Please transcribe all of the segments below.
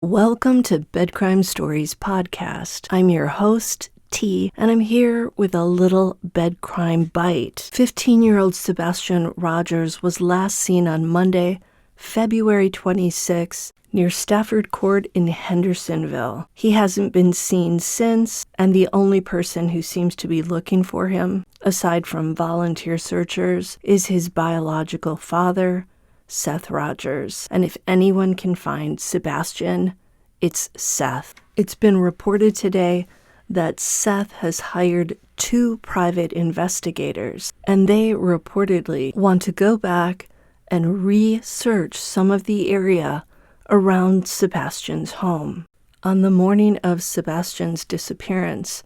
Welcome to Bed Crime Stories podcast. I'm your host, T, and I'm here with a little bed crime bite. 15-year-old Sebastian Rogers was last seen on Monday, February 26, near Stafford Court in Hendersonville. He hasn't been seen since, and the only person who seems to be looking for him, aside from volunteer searchers, is his biological father, Seth Rogers. And if anyone can find Sebastian, it's Seth. It's been reported today that Seth has hired 2 private investigators, and they reportedly want to go back and research some of the area around Sebastian's home. On the morning of Sebastian's disappearance,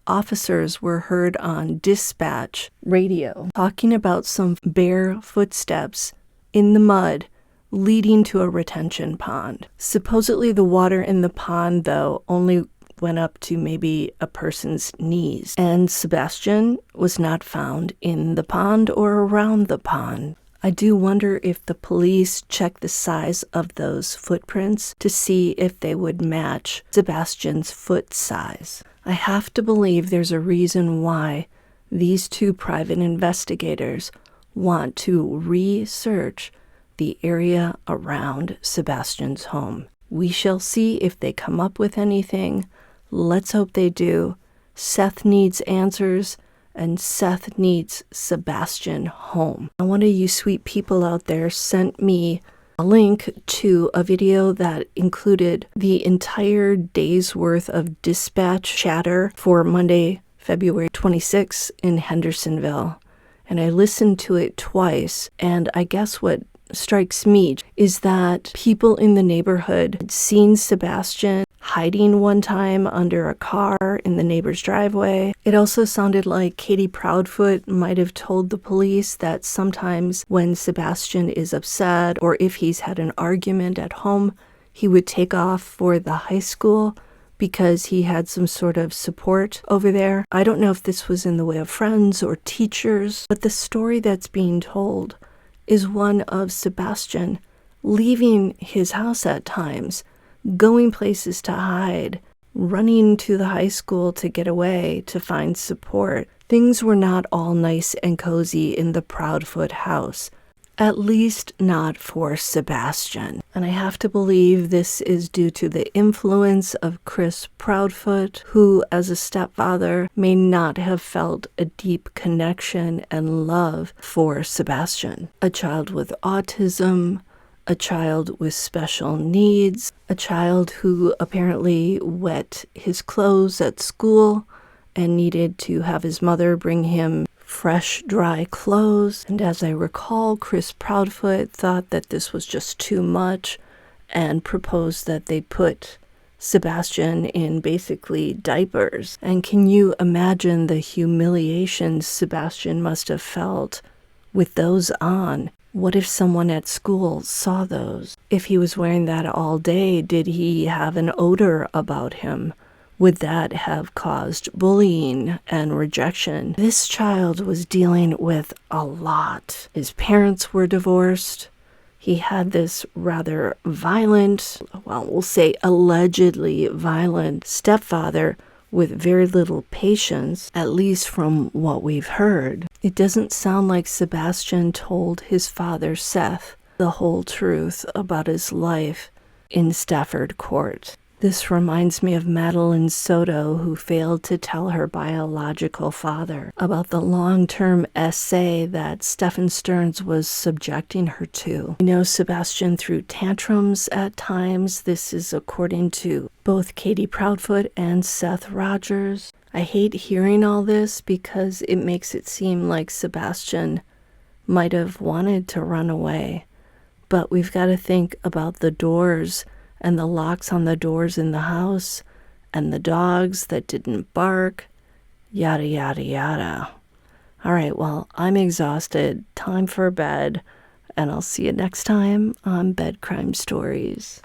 officers were heard on dispatch radio talking about some bare footsteps in the mud leading to a retention pond. Supposedly the water in the pond, though, only went up to maybe a person's knees, and Sebastian was not found in the pond or around the pond. I do wonder if the police checked the size of those footprints to see if they would match Sebastian's foot size. I have to believe there's a reason why these 2 private investigators want to research the area around Sebastian's home. We shall see if they come up with anything. Let's hope they do. Seth needs answers, and Seth needs Sebastian home. One of you sweet people out there sent me a link to a video that included the entire day's worth of dispatch chatter for Monday, February 26 in Hendersonville. And I listened to it twice, and I guess what strikes me is that people in the neighborhood had seen Sebastian hiding one time under a car in the neighbor's driveway. It also sounded like Katie Proudfoot might have told the police that sometimes when Sebastian is upset or if he's had an argument at home, he would take off for the high school because he had some sort of support over there. I don't know if this was in the way of friends or teachers, but the story that's being told is one of Sebastian leaving his house at times, going places to hide, running to the high school to get away, to find support. Things were not all nice and cozy in the Proudfoot house. At least not for Sebastian. And I have to believe this is due to the influence of Chris Proudfoot, who, as a stepfather, may not have felt a deep connection and love for Sebastian. A child with autism, a child with special needs, a child who apparently wet his clothes at school and needed to have his mother bring him fresh, dry clothes. And as I recall, Chris Proudfoot thought that this was just too much and proposed that they put Sebastian in basically diapers. And can you imagine the humiliation Sebastian must have felt with those on? What if someone at school saw those? If he was wearing that all day, did he have an odor about him? Would that have caused bullying and rejection? This child was dealing with a lot. His parents were divorced. He had this rather violent, well, we'll say allegedly violent stepfather with very little patience, at least from what we've heard. It doesn't sound like Sebastian told his father, Seth, the whole truth about his life in Stafford Court. This reminds me of Madeline Soto, who failed to tell her biological father about the long-term essay that Stephen Stearns was subjecting her to. We know Sebastian threw tantrums at times. This is according to both Katie Proudfoot and Seth Rogers. I hate hearing all this because it makes it seem like Sebastian might have wanted to run away. But we've got to think about the doors and the locks on the doors in the house, and the dogs that didn't bark, yada, yada, yada. All right, well, I'm exhausted. Time for bed, and I'll see you next time on Bed Crime Stories.